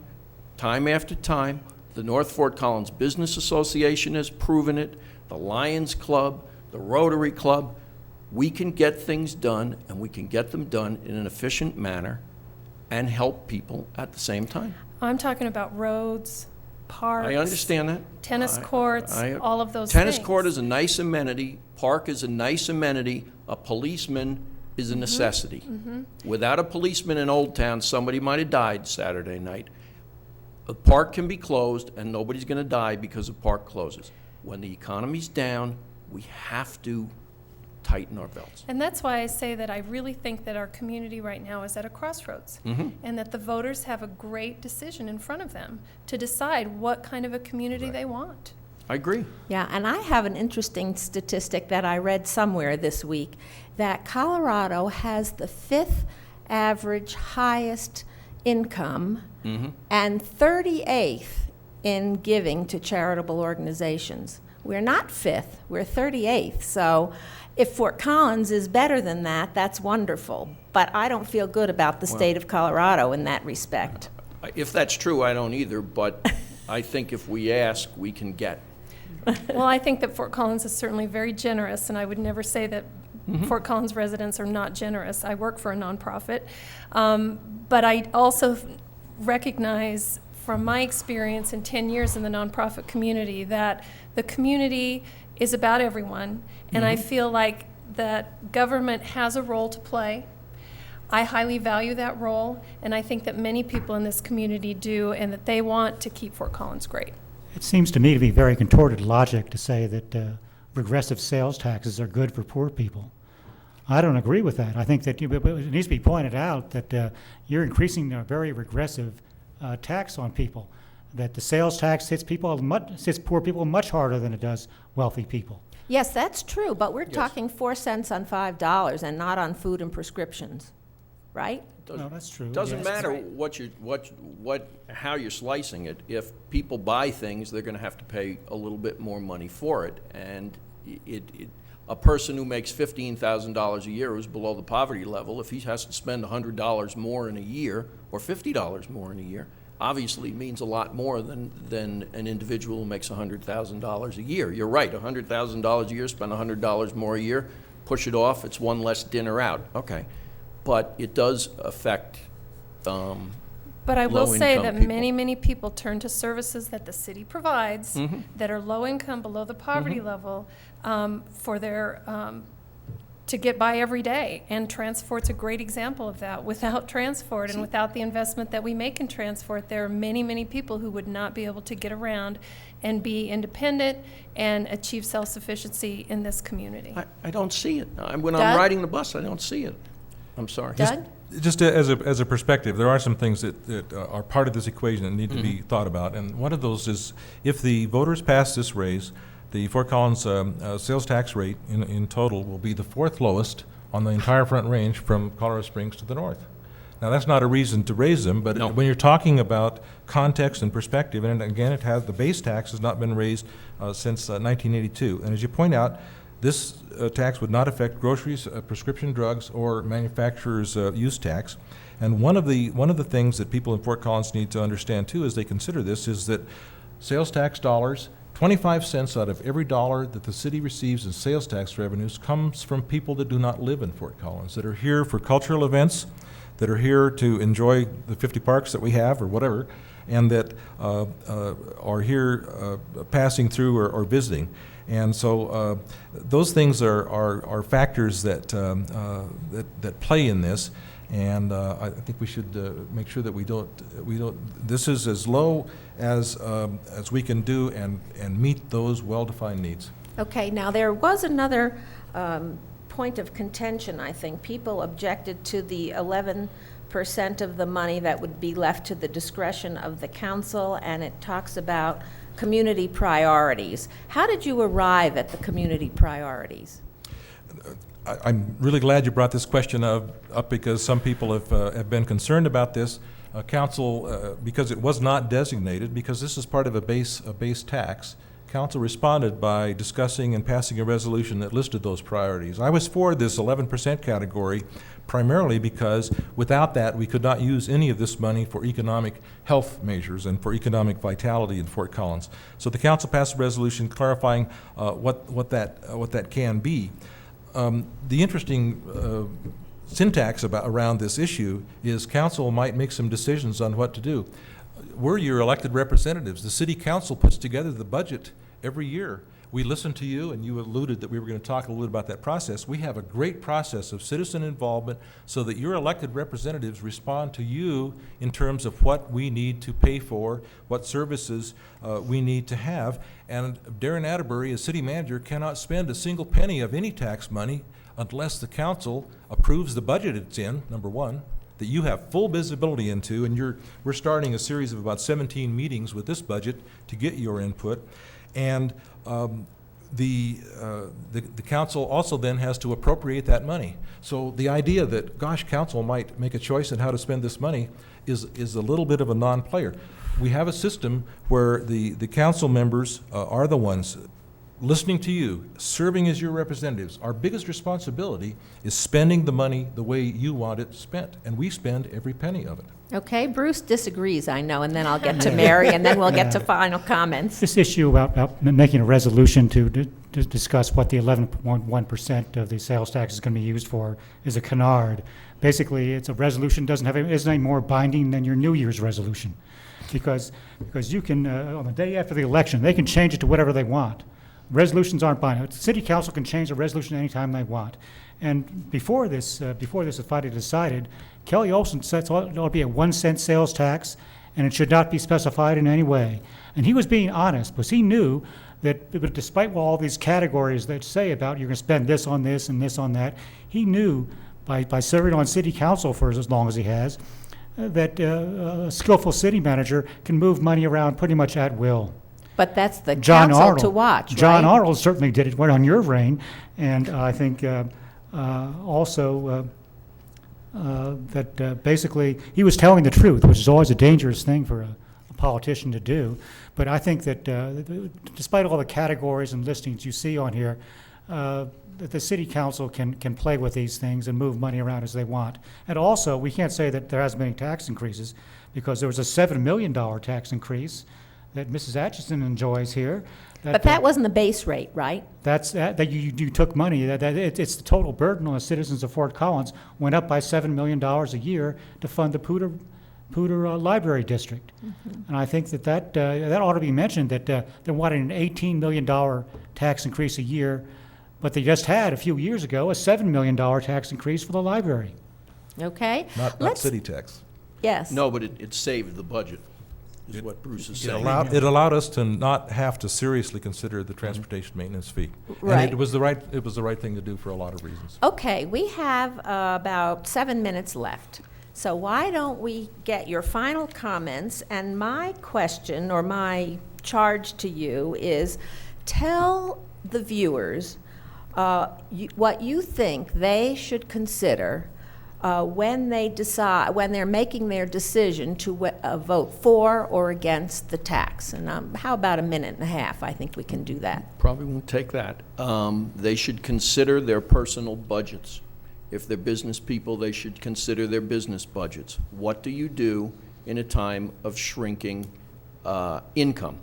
time after time. The North Fort Collins Business Association has proven it, the Lions Club, the Rotary Club. We can get things done, and we can get them done in an efficient manner and help people at the same time. I'm talking about roads, parks. I understand that. Tennis courts, all of those Tennis things. court is a nice amenity, park is a nice amenity, a policeman is a necessity. Without a policeman in Old Town, somebody might have died Saturday night. A park can be closed, and nobody's going to die because the park closes. When the economy's down, we have to tighten our belts. And that's why I say that I really think that our community right now is at a crossroads, and that the voters have a great decision in front of them to decide what kind of a community they want. I agree. Yeah, and I have an interesting statistic that I read somewhere this week, that Colorado has the 5th average highest income and 38th in giving to charitable organizations. We're not 5th, we're 38th. So if Fort Collins is better than that, that's wonderful. But I don't feel good about the state of Colorado in that respect. If that's true, I don't either, but I think if we ask, we can get. Well, I think that Fort Collins is certainly very generous, and I would never say that Fort Collins residents are not generous. I work for a nonprofit. But I also recognize from my experience in 10 years in the nonprofit community that the community is about everyone, and I feel like that government has a role to play. I highly value that role, and I think that many people in this community do, and that they want to keep Fort Collins great. It seems to me to be very contorted logic to say that regressive sales taxes are good for poor people. I don't agree with that. I think that it needs to be pointed out that you're increasing a very regressive tax on people, that the sales tax hits poor people much harder than it does wealthy people. Yes, that's true, but we're talking 4 cents on $5 and not on food and prescriptions, right? No, that's true. Doesn't yes. matter how you're slicing it. If people buy things, they're going to have to pay a little bit more money for it. And a person who makes $15,000 a year who's below the poverty level, if he has to spend $100 more in a year or $50 more in a year, obviously means a lot more than an individual who makes $100,000 a year. You're right, $100,000 a year, spend $100 more a year, push it off, it's one less dinner out. Okay. But it does affect But I will say that people. many people turn to services that the city provides that are low income, below the poverty level, for their to get by every day. And transport's a great example of that. Without transport and without the investment that we make in transport, there are many people who would not be able to get around and be independent and achieve self-sufficiency in this community. I don't see it. When Doug? I'm riding the bus, I don't see it. I'm sorry. Doug? Just as a perspective, there are some things that are part of this equation that need to be thought about. And one of those is, if the voters pass this raise, the Fort Collins sales tax rate in total will be the 4th lowest on the entire Front Range from Colorado Springs to the north. Now, that's not a reason to raise them, but when you're talking about context and perspective, and again, the base tax has not been raised since 1982. And as you point out, this tax would not affect groceries, prescription drugs, or manufacturer's use tax. And one of the things that people in Fort Collins need to understand too, as they consider this, is that sales tax dollars, 25 cents out of every dollar that the city receives in sales tax revenues comes from people that do not live in Fort Collins, that are here for cultural events, that are here to enjoy the 50 parks that we have or whatever, and that are here passing through or visiting. And so those things are factors that play in this, and I think we should make sure that we don't. This is as low as we can do and meet those well-defined needs. Okay, now there was another point of contention, I think. People objected to the 11% of the money that would be left to the discretion of the council, and it talks about community priorities. How did you arrive at the community priorities? I'm really glad you brought this question up because some people have been concerned about this. Council, because it was not designated, because this is part of a base tax, council responded by discussing and passing a resolution that listed those priorities. I was for this 11% category primarily because without that, we could not use any of this money for economic health measures and for economic vitality in Fort Collins. So the council passed a resolution clarifying what that can be. The interesting syntax around this issue is council might make some decisions on what to do. We're your elected representatives. The city council puts together the budget every year. We listen to you, and you alluded that we were going to talk a little bit about that process. We have a great process of citizen involvement so that your elected representatives respond to you in terms of what we need to pay for, what services we need to have. And Darren Atterbury, as city manager, cannot spend a single penny of any tax money unless the council approves the budget it's in, number one, that you have full visibility into, and we're starting a series of about 17 meetings with this budget to get your input. And the council also then has to appropriate that money. So the idea that, gosh, council might make a choice on how to spend this money is a little bit of a non-player. We have a system where the council members are the ones listening to you, serving as your representatives. Our biggest responsibility is spending the money the way you want it spent, and we spend every penny of it. Okay, Bruce disagrees, I know, and then I'll get to Mary, and then we'll get to final comments. This issue about making a resolution to discuss what the 11.1% of the sales tax is going to be used for is a canard. Basically, it's a resolution isn't any more binding than your New Year's resolution, because you can on the day after the election they can change it to whatever they want. Resolutions aren't binding. The city council can change a resolution anytime they want. And before this is finally decided, Kelly Olson said it ought to be a 1 cent sales tax, and it should not be specified in any way. And he was being honest, because he knew that despite all these categories that say about you're going to spend this on this and this on that, he knew by serving on city council for as long as he has, that a skillful city manager can move money around pretty much at will. But that's the John council Arnold, to watch, John right? Arnold certainly did it on your reign, and I think also that basically he was telling the truth, which is always a dangerous thing for a politician to do. But I think that despite all the categories and listings you see on here, that the city council can play with these things and move money around as they want. And also, we can't say that there hasn't been any tax increases, because there was a $7 million tax increase that Mrs. Atchison enjoys here. But that wasn't the base rate, right? That's that you took money. It's the total burden on the citizens of Fort Collins went up by $7 million a year to fund the Poudre Library District. Mm-hmm. And I think that ought to be mentioned, that they're wanting an $18 million tax increase a year, but they just had a few years ago a $7 million tax increase for the library. Okay. Not city tax. Yes. No, but it saved the budget, is what Bruce is saying. It allowed us to not have to seriously consider the transportation maintenance fee. Right. And it was the right thing to do for a lot of reasons. Okay, we have about 7 minutes left. So why don't we get your final comments? And my question, or my charge to you, is tell the viewers what you think they should consider when they're making their decision to vote for or against the tax. And how about a minute and a half? I think we can do that. Probably won't take that. They should consider their personal budgets. If they're business people, they should consider their business budgets. What do you do in a time of shrinking income?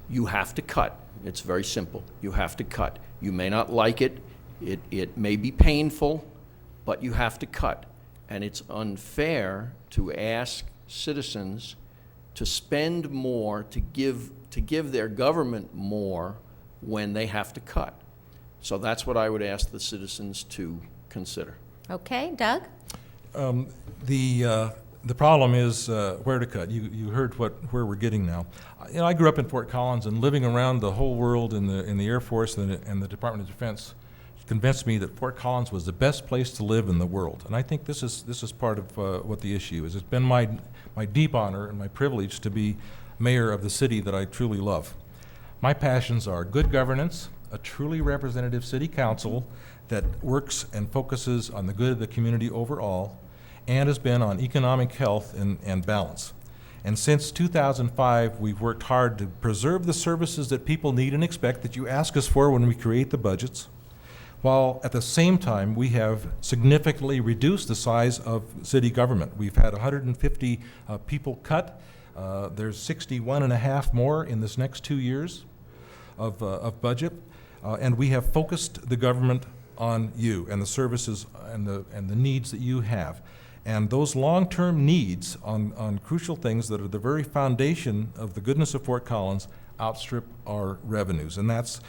You have to cut. It's very simple. You have to cut. You may not like it. It may be painful, but you have to cut. And it's unfair to ask citizens to spend more, to give their government more when they have to cut. So that's what I would ask the citizens to consider. Okay, Doug? The problem is where to cut. You heard where we're getting now. I grew up in Fort Collins, and living around the whole world in the Air Force and the Department of Defense convinced me that Fort Collins was the best place to live in the world. And I think this is part of what the issue is. It's been my deep honor and my privilege to be mayor of the city that I truly love. My passions are good governance, a truly representative city council that works and focuses on the good of the community overall, and has been on economic health and balance. And since 2005, we've worked hard to preserve the services that people need and expect that you ask us for when we create the budgets, while at the same time we have significantly reduced the size of city government. We've had 150 people cut. There's 61 and a half more in this next 2 years of budget, and we have focused the government on you and the services and the needs that you have. And those long-term needs on crucial things that are the very foundation of the goodness of Fort Collins outstrip our revenues, and that's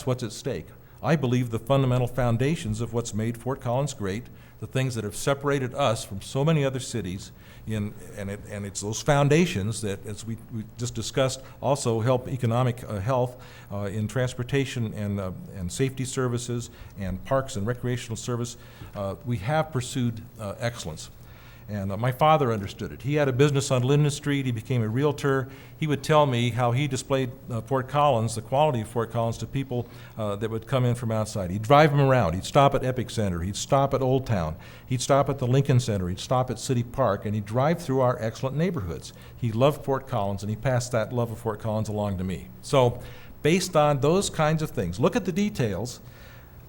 what's at stake. I believe the fundamental foundations of what's made Fort Collins great, the things that have separated us from so many other cities, and it's those foundations that, as we just discussed, also help economic health in transportation and safety services and parks and recreational service. We have pursued excellence. And my father understood it. He had a business on Linden Street. He became a realtor. He would tell me how he displayed Fort Collins, the quality of Fort Collins, to people that would come in from outside. He'd drive them around. He'd stop at Epic Center. He'd stop at Old Town. He'd stop at the Lincoln Center. He'd stop at City Park, and he'd drive through our excellent neighborhoods. He loved Fort Collins, and he passed that love of Fort Collins along to me. So based on those kinds of things, look at the details.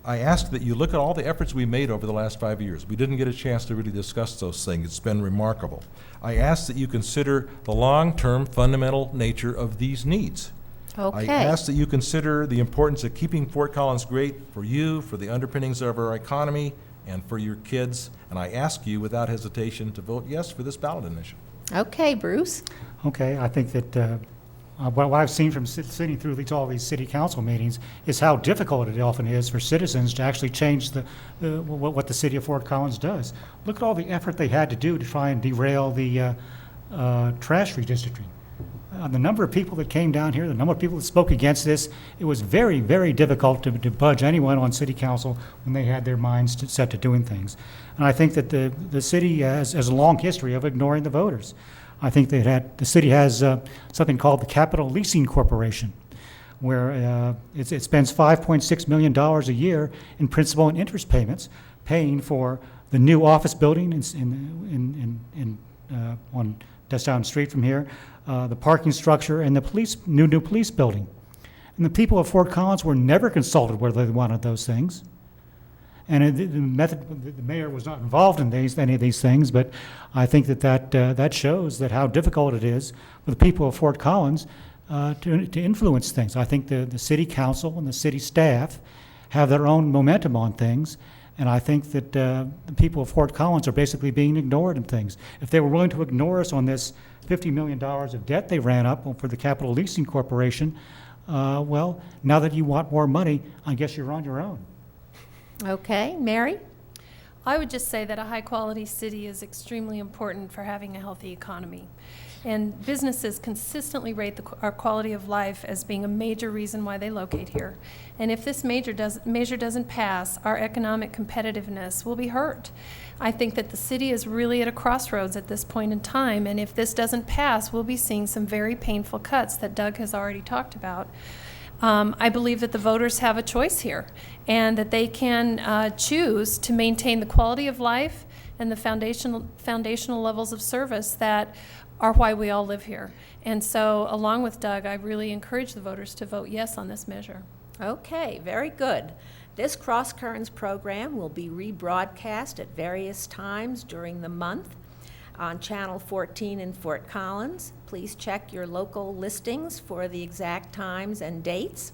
I ask that you look at all the efforts we made over the last 5 years. We didn't get a chance to really discuss those things. It's been remarkable. I ask that you consider the long-term fundamental nature of these needs. Okay. I ask that you consider the importance of keeping Fort Collins great for you, for the underpinnings of our economy, and for your kids. And I ask you, without hesitation, to vote yes for this ballot initiative. Okay, Bruce. Okay, I think that what I've seen from sitting through all these city council meetings is how difficult it often is for citizens to actually change what the city of Fort Collins does. Look at all the effort they had to do to try and derail the trash redistricting. The number of people that came down here, the number of people that spoke against this, it was very, very difficult to budge anyone on city council when they had their minds set to doing things. And I think that the city has a long history of ignoring the voters. I think the city has something called the Capital Leasing Corporation, where it spends $5.6 million a year in principal and interest payments, paying for the new office building on just down the street from here, the parking structure, and the new police building. And the people of Fort Collins were never consulted whether they wanted those things. And the mayor was not involved in any of these things, but I think that shows that how difficult it is for the people of Fort Collins to influence things. I think the city council and the city staff have their own momentum on things, and I think that the people of Fort Collins are basically being ignored in things. If they were willing to ignore us on this $50 million of debt they ran up for the Capital Leasing Corporation, well, now that you want more money, I guess you're on your own. Okay, Mary? I would just say that a high-quality city is extremely important for having a healthy economy. And businesses consistently rate our quality of life as being a major reason why they locate here. And if this measure doesn't pass, our economic competitiveness will be hurt. I think that the city is really at a crossroads at this point in time, and if this doesn't pass, we'll be seeing some very painful cuts that Doug has already talked about. I believe that the voters have a choice here, and that they can choose to maintain the quality of life and the foundational levels of service that are why we all live here. And so, along with Doug, I really encourage the voters to vote yes on this measure. Okay, very good. This CrossCurrents program will be rebroadcast at various times during the month on Channel 14 in Fort Collins. Please check your local listings for the exact times and dates.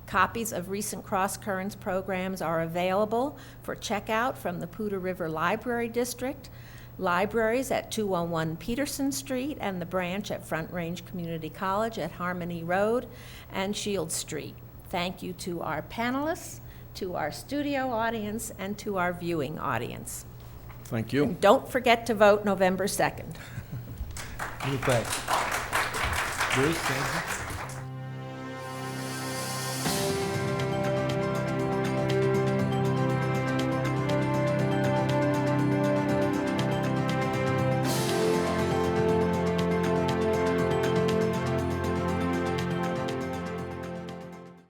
Copies of recent CrossCurrents programs are available for checkout from the Poudre River Library District, libraries at 201 Peterson Street, and the branch at Front Range Community College at Harmony Road and Shield Street. Thank you to our panelists, to our studio audience, and to our viewing audience. Thank you. And don't forget to vote November 2nd. Thanks. Bruce, thank you.